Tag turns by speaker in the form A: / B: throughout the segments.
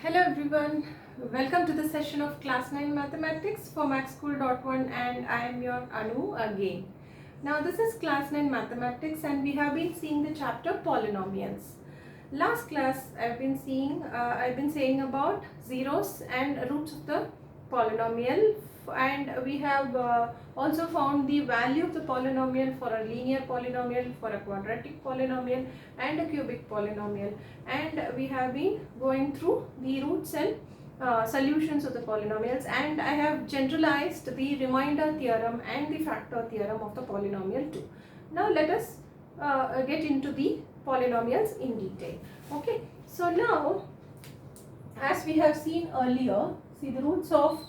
A: Hello everyone, welcome to the session of class 9 mathematics for maxschool.1 and I am your Anu again. Now this is class 9 mathematics and we have been seeing the chapter polynomials. Last class I've been saying about zeros and roots of the polynomial, and we have also found the value of the polynomial for a linear polynomial, for a quadratic polynomial and a cubic polynomial, and we have been going through the roots and solutions of the polynomials, and I have generalized the remainder theorem and the factor theorem of the polynomial too. Now let us get into the polynomials in detail. Okay, so now as we have seen earlier, see the roots of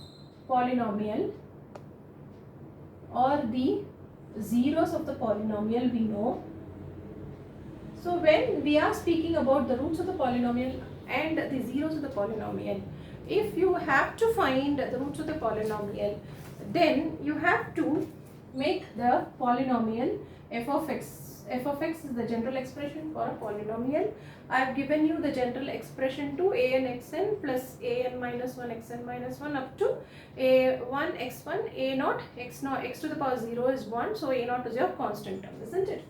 A: polynomial or the zeros of the polynomial we know. So when we are speaking about the roots of the polynomial and the zeros of the polynomial, if you have to find the roots of the polynomial, then you have to make the polynomial f of x. F of x is the general expression for a polynomial. I have given you the general expression to an xn plus an minus 1 xn minus 1 up to a1 x1 a naught x naught x to the power 0 is 1, so a naught is your constant term, isn't it?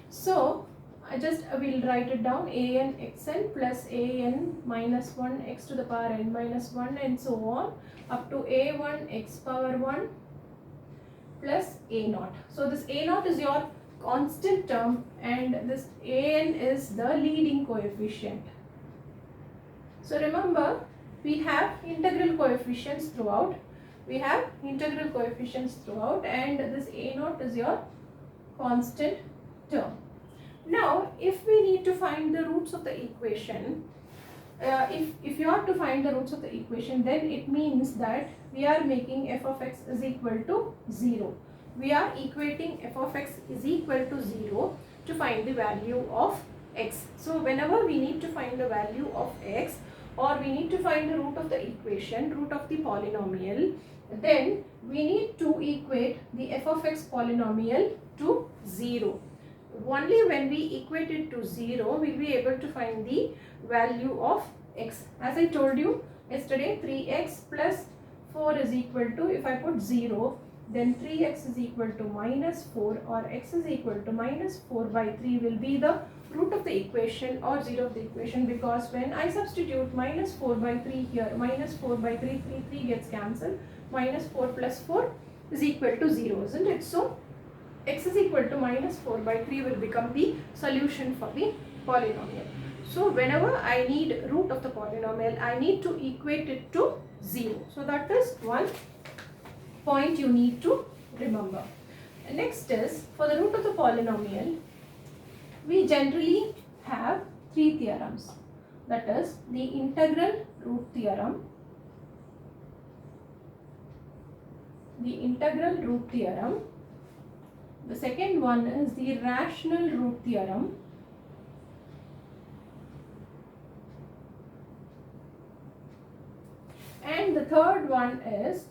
A: So I will write it down, an xn plus an minus 1 x to the power n minus 1 and so on up to a1 x power 1 plus a naught. So this a naught is your constant term and this an is the leading coefficient. So remember, we have integral coefficients throughout. And this a naught is your constant term. Now, if we need to find the roots of the equation, if you are to find the roots of the equation, then it means that we are making f of x is equal to 0. We are equating f of x is equal to 0 to find the value of x. So whenever we need to find the value of x, or we need to find the root of the equation, root of the polynomial, then we need to equate the f of x polynomial to 0. Only when we equate it to 0, we will be able to find the value of x. As I told you yesterday, 3x plus 4 is equal to, if I put 0, then 3x is equal to minus 4, or x is equal to minus 4 by 3 will be the root of the equation or 0 of the equation, because when I substitute minus 4 by 3 here, minus 4 by 3, 3 gets cancelled, minus 4 plus 4 is equal to 0, isn't it? So x is equal to minus 4 by 3 will become the solution for the polynomial. So whenever I need root of the polynomial, I need to equate it to 0. So that is one point you need to remember. Next is, for the root of the polynomial, we generally have three theorems. That is the integral root theorem, the second one is the rational root theorem, and the third one is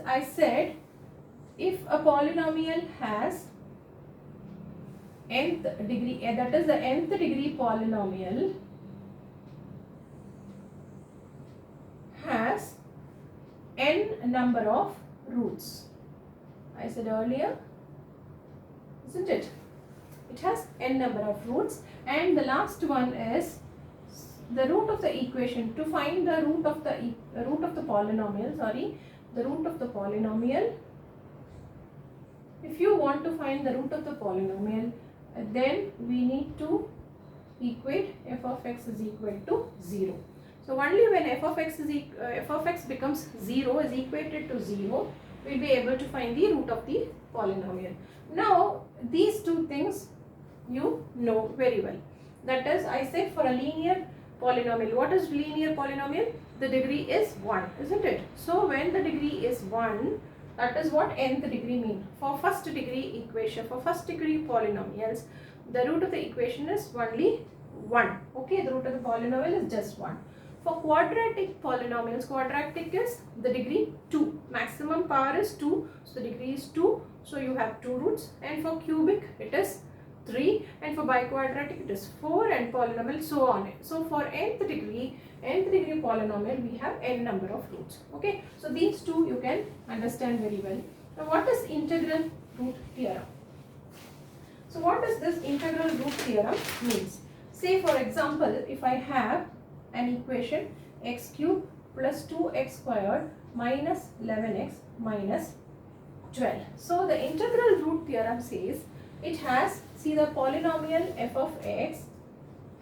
A: I said, if a polynomial has nth degree, that is the nth degree polynomial has n number of roots. I said earlier, isn't it? It has n number of roots. And the last one is the root of the equation. To find the root of the polynomial, if you want to find the root of the polynomial, then we need to equate f of x is equal to 0. So only when f of x becomes 0, is equated to 0, we will be able to find the root of the polynomial. Now these two things you know very well. That is, I said for a linear polynomial, what is linear polynomial? The degree is 1, isn't it? So when the degree is 1, that is what nth degree mean. For first degree equation, for first degree polynomials, the root of the equation is only 1. Okay, the root of the polynomial is just 1. For quadratic polynomials, quadratic is the degree 2. Maximum power is 2, so the degree is 2. So you have 2 roots. And for cubic, it is 3, and for biquadratic it is 4, and polynomial so on. So for nth degree polynomial we have n number of roots. Okay, so these two you can understand very well. Now what is integral root theorem? So what does this integral root theorem means? Say for example, if I have an equation x cube plus 2x squared minus 11x minus 12. So the integral root theorem says it has, see, the polynomial f of x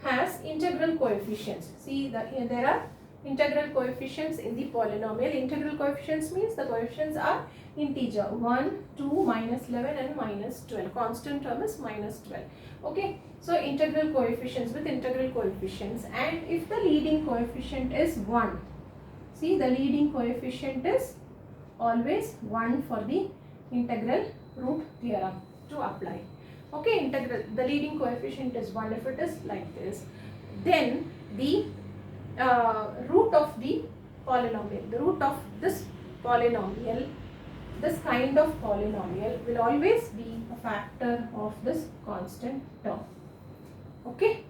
A: has integral coefficients. See, there are integral coefficients in the polynomial. Integral coefficients means the coefficients are integer 1, 2, minus 11 and minus 12. Constant term is minus 12. Okay, so integral coefficients with integral coefficients, and if the leading coefficient is 1, see, the leading coefficient is always 1 for the integral root theorem to apply. Okay, the leading coefficient is 1 if it is like this. Then the root of the polynomial, the root of this polynomial, this kind of polynomial will always be a factor of this constant term. Okay,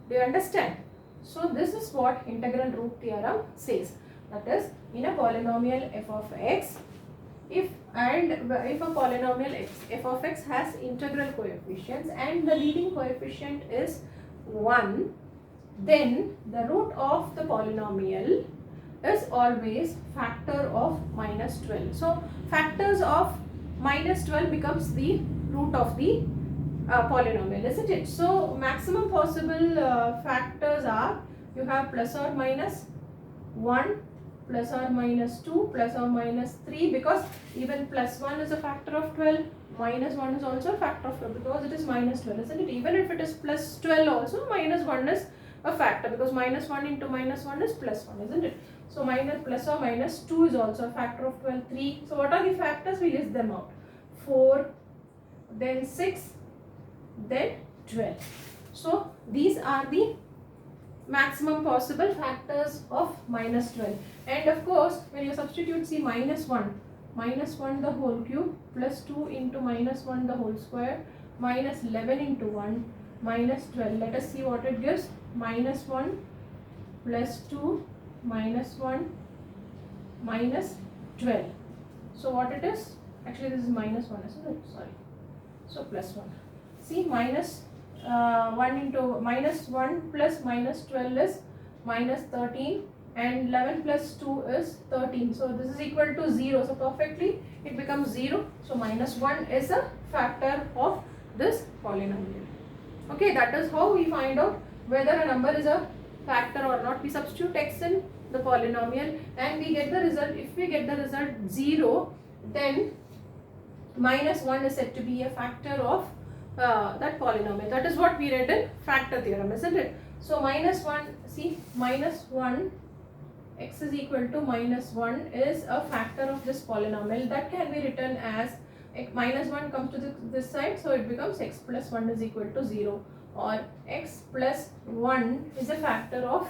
A: do you understand? So this is what integral root theorem says. That is, in a polynomial f of x, if a polynomial f of x has integral coefficients and the leading coefficient is 1, then the root of the polynomial is always factor of minus 12. So factors of minus 12 becomes the root of the polynomial, isn't it? So maximum possible factors are, you have plus or minus 1, plus or minus 2, plus or minus 3, because even plus 1 is a factor of 12, minus 1 is also a factor of 12 because it is minus 12, isn't it? Even if it is plus 12 also, minus 1 is a factor because minus 1 into minus 1 is plus 1, isn't it? So minus plus or minus 2 is also a factor of 12, 3. So what are the factors? We list them out. 4, then 6, then 12. So these are the maximum possible factors of minus 12. And of course, when you substitute, see, minus 1 the whole cube, plus 2 into minus 1 the whole square, minus 11 into 1, minus 12. Let us see what it gives. Minus 1 plus 2 minus 1 minus 12. So what it is? Actually this is minus 1, isn't it? Sorry. So plus 1. See, minus 1 into minus 1 plus minus 12 is minus 13, and 11 plus 2 is 13. So this is equal to 0. So perfectly it becomes 0. So minus 1 is a factor of this polynomial. Okay, that is how we find out whether a number is a factor or not. We substitute x in the polynomial and we get the result. If we get the result 0, then minus 1 is said to be a factor of that polynomial. That is what we read in factor theorem, isn't it? So minus 1, see, minus 1, x is equal to minus 1 is a factor of this polynomial. That can be written as minus 1 comes to this side, so it becomes x plus 1 is equal to 0, or x plus 1 is a factor of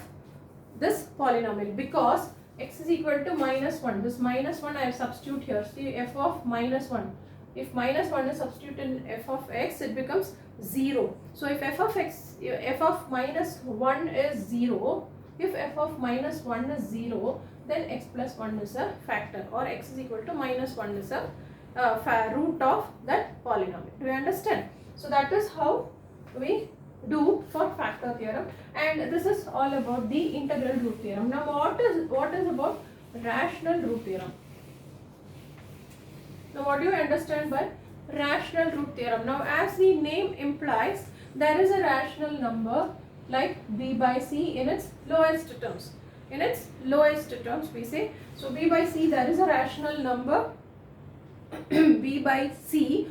A: this polynomial because x is equal to minus 1. This minus 1 I have substitute here. See, f of minus 1. If minus 1 is substituted in f of x, it becomes 0. So if f of minus 1 is 0, if f of minus 1 is 0, then x plus 1 is a factor, or x is equal to minus 1 is a root of that polynomial. Do you understand? So that is how we do for factor theorem, and this is all about the integral root theorem. Now what is about rational root theorem? Now what do you understand by rational root theorem? Now as the name implies, there is a rational number like b by c in its lowest terms. In its lowest terms we say, so b by c, there is a rational number b by c.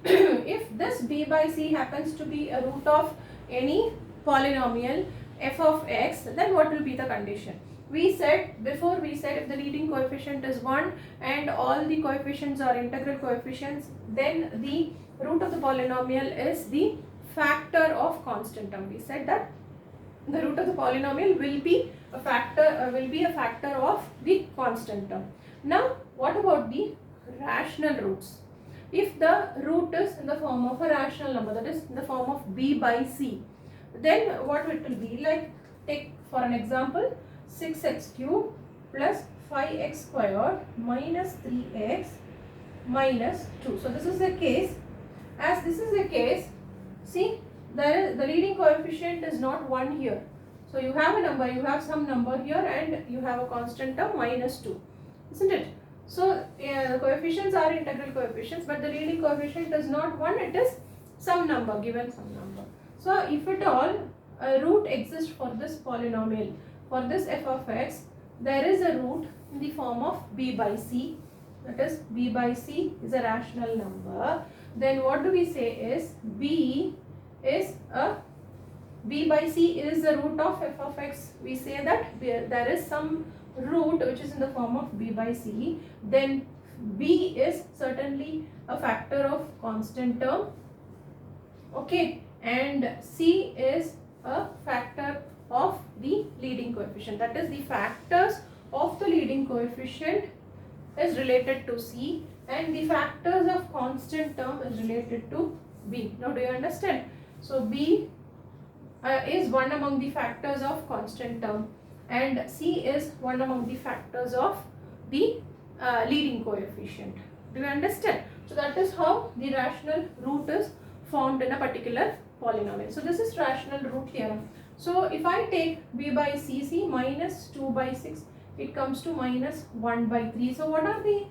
A: If this b by c happens to be a root of any polynomial f of x, then what will be the condition? We said before, we said if the leading coefficient is 1 and all the coefficients are integral coefficients, then the root of the polynomial is the factor of constant term. We said that the root of the polynomial will be a factor of the constant term. Now what about the rational roots? if the root is in the form of a rational number, that is in the form of b by c, then what it will be like, take for an example 6x cube plus 5x squared minus 3x minus 2. So this is the case. As this is the case, see, the leading coefficient is not 1 here. So you have a number, you have some number here, and you have a constant term minus 2, isn't it? So the coefficients are integral coefficients, but the leading coefficient is not 1, it is some number, given some number. So if at all a root exists for this polynomial, for this f of x, there is a root in the form of b by c, that is b by c is a rational number, then what do we say is b by c is the root of f of x. We say that there is some root which is in the form of b by c, then b is certainly a factor of constant term, okay, and c is a factor of the leading coefficient, that is the factors of the leading coefficient is related to c and the factors of constant term is related to b. Now do you understand? So b is one among the factors of constant term and c is one among the factors of the leading coefficient. Do you understand? So that is how the rational root is formed in a particular polynomial. So this is rational root theorem. So if I take b by c minus 2 by 6, it comes to minus 1 by 3. So what are the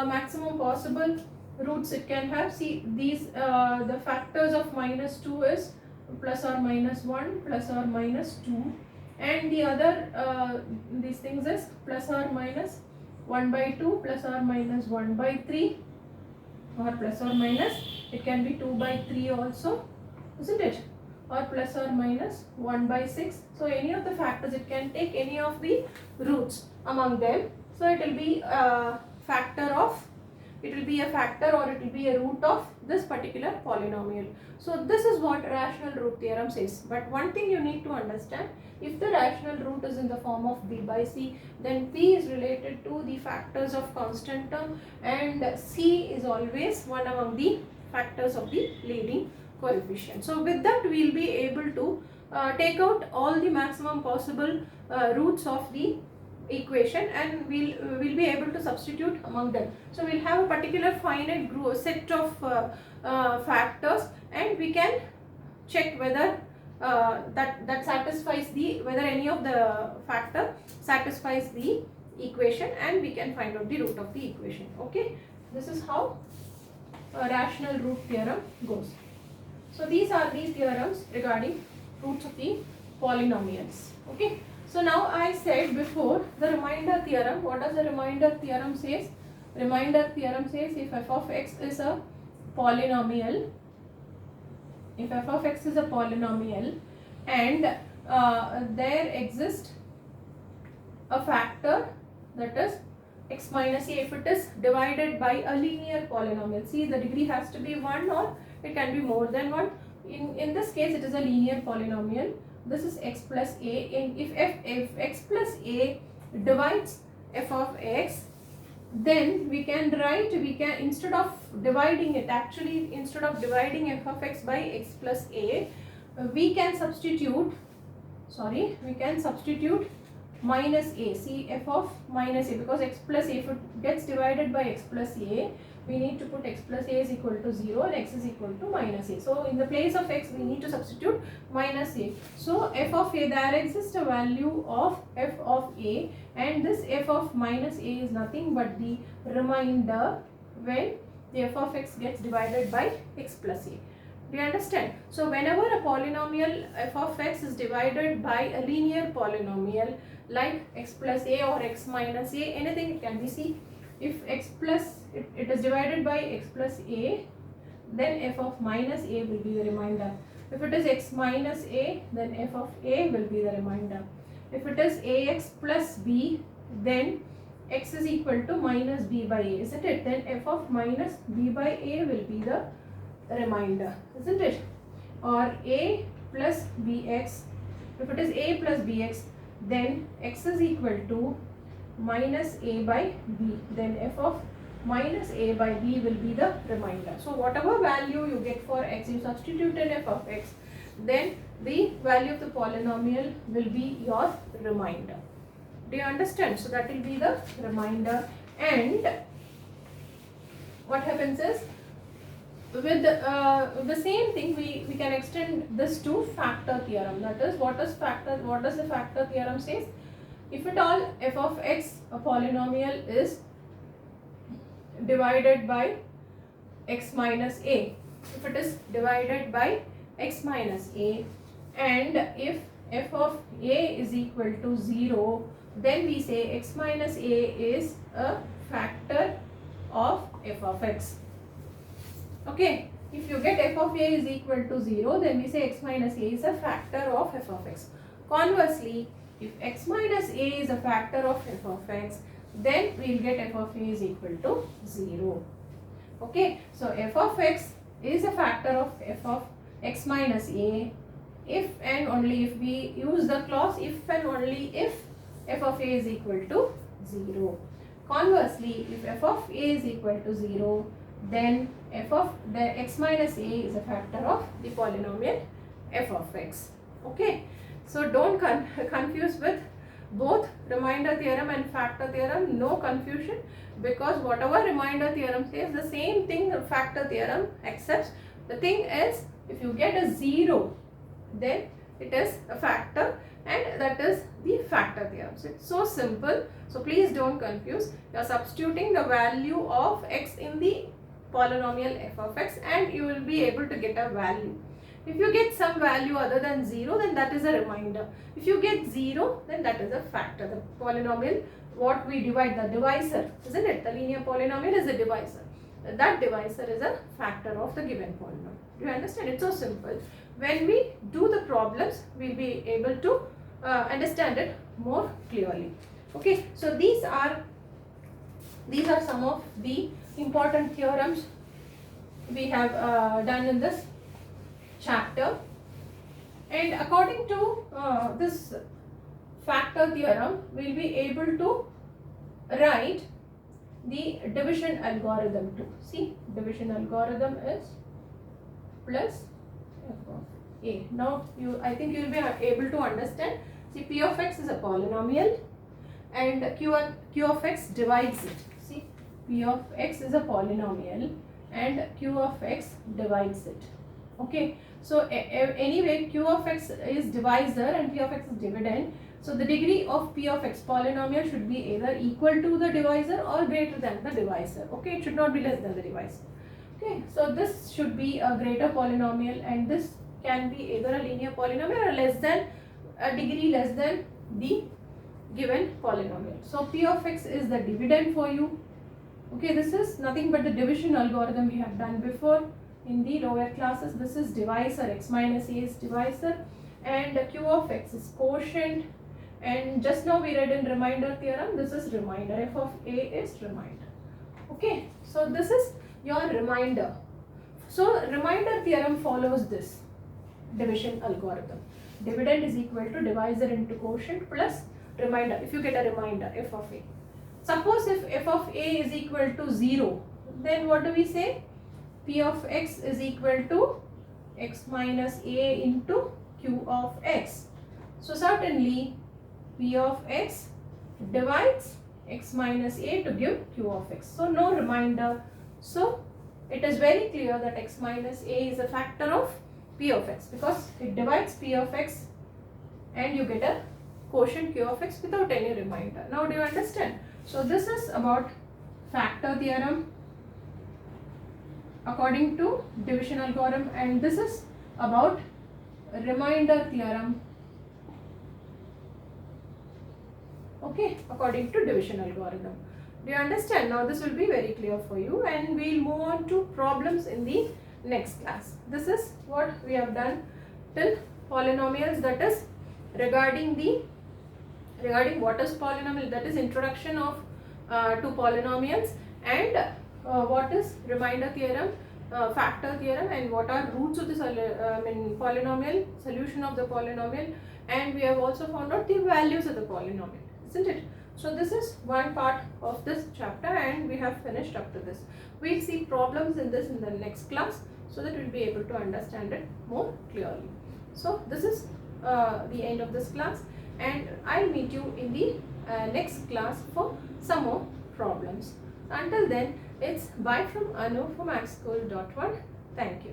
A: maximum possible roots it can have? See, these the factors of minus 2 is plus or minus 1, plus or minus 2, and the other these things is plus or minus 1 by 2, plus or minus 1 by 3, or plus or minus, it can be 2 by 3 also, isn't it? Or plus or minus 1 by 6. So any of the factors, it can take any of the roots among them. So it will be a factor of, it will be a factor or it will be a root of this particular polynomial. So this is what rational root theorem says. But one thing you need to understand, if the rational root is in the form of b by c, then p is related to the factors of constant term and c is always one among the factors of the leading coefficient. So with that we will be able to take out all the maximum possible roots of the equation and we'll be able to substitute among them. So we'll have a particular finite set of factors and we can check whether that satisfies the, whether any of the factor satisfies the equation, and we can find out the root of the equation. Okay, this is how a rational root theorem goes. So these are the theorems regarding roots of the polynomials. Okay. So now I said before the remainder theorem. What does the remainder theorem says? Remainder theorem says if f of x is a polynomial, if f of x is a polynomial and there exists a factor, that is x minus a, if it is divided by a linear polynomial. See, the degree has to be 1 or it can be more than 1. In this case it is a linear polynomial. This is x plus a, and if x plus a divides f of x, then we can write, instead of dividing it, actually instead of dividing f of x by x plus a, we can substitute minus a. See, f of minus a, because x plus a, if it gets divided by x plus a, we need to put x plus a is equal to 0 and x is equal to minus a. So in the place of x we need to substitute minus a. So f of a, there exists a value of f of a, and this f of minus a is nothing but the remainder when the f of x gets divided by x plus a. Do you understand? So whenever a polynomial f of x is divided by a linear polynomial like x plus a or x minus a, anything it can be. See, if x plus it is divided by x plus a, then f of minus a will be the remainder. If it is x minus a, then f of a will be the remainder. If it is ax plus b, then x is equal to minus b by a, isn't it? Then f of minus b by a will be the remainder, isn't it? Or a plus bx, if it is a plus bx, then x is equal to minus a by b, then f of minus a by b will be the remainder. So whatever value you get for x, you substitute in f of x, then the value of the polynomial will be your remainder. Do you understand? So that will be the remainder. And what happens is, with the same thing, we can extend this to factor theorem. That is, what does the factor theorem says? If at all f of x, a polynomial, is divided by x minus a, if it is divided by x minus a, and if f of a is equal to 0, then we say x minus a is a factor of f of x. Okay, if you get f of a is equal to 0, then we say x minus a is a factor of f of x. Conversely, if x minus a is a factor of f of x, then we will get f of a is equal to 0. Okay, so f of x is a factor of f of x minus a if and only if we use the clause if and only if f of a is equal to 0. Conversely, if f of a is equal to 0, then f of the x minus a is a factor of the polynomial f of x. Okay, so don't confuse with both remainder theorem and factor theorem. No confusion, because whatever remainder theorem says, the same thing the factor theorem accepts. The thing is, if you get a 0, then it is a factor, and that is the factor theorem. So it's so simple. So please don't confuse. You are substituting the value of x in the polynomial f of x, and you will be able to get a value. If you get some value other than 0, then that is a remainder. If you get 0, then that is a factor. The polynomial, what we divide, the divisor, isn't it? The linear polynomial is a divisor. That divisor is a factor of the given polynomial. Do you understand? It's so simple. When we do the problems, we'll be able to understand it more clearly. Okay, so these are some of the important theorems we have done in this chapter. And according to this factor theorem, we'll be able to write the division algorithm too. See, division algorithm is plus f of a. Now I think you will be able to understand. See, p of x is a polynomial and q of x divides it. See, p of x is a polynomial and q of x divides it. Okay, so anyway, q of x is divisor and p of x is dividend. So the degree of p of x polynomial should be either equal to the divisor or greater than the divisor. Okay, it should not be less than the divisor. Okay, so this should be a greater polynomial, and this can be either a linear polynomial or less than a degree less than the given polynomial. So p of x is the dividend for you. Okay, this is nothing but the division algorithm we have done before in the lower classes. This is divisor, x minus a is divisor, and q of x is quotient. And just now we read in remainder theorem, this is remainder, f of a is remainder. Okay, so this is your remainder. So remainder theorem follows this division algorithm. Dividend is equal to divisor into quotient plus remainder. If you get a remainder, f of a. Suppose if f of a is equal to 0, then what do we say? P of x is equal to x minus a into q of x. So certainly p of x divides x minus a to give q of x. So no remainder. So it is very clear that x minus a is a factor of p of x, because it divides p of x and you get a quotient q of x without any remainder. Now do you understand? So this is about factor theorem according to division algorithm, and this is about remainder theorem, okay, according to division algorithm. Do you understand? Now this will be very clear for you, and we will move on to problems in the next class. This is what we have done till polynomials, that is regarding what is polynomial, that is introduction of to polynomials, and what is remainder theorem, factor theorem, and what are roots of the polynomial, solution of the polynomial, and we have also found out the values of the polynomial, isn't it? So this is one part of this chapter and we have finished up to this. We'll see problems in this in the next class so that we'll be able to understand it more clearly. So this is the end of this class, and I'll meet you in the next class for some more problems. Until then, it's bye from Anu from Axschool.1. Thank you.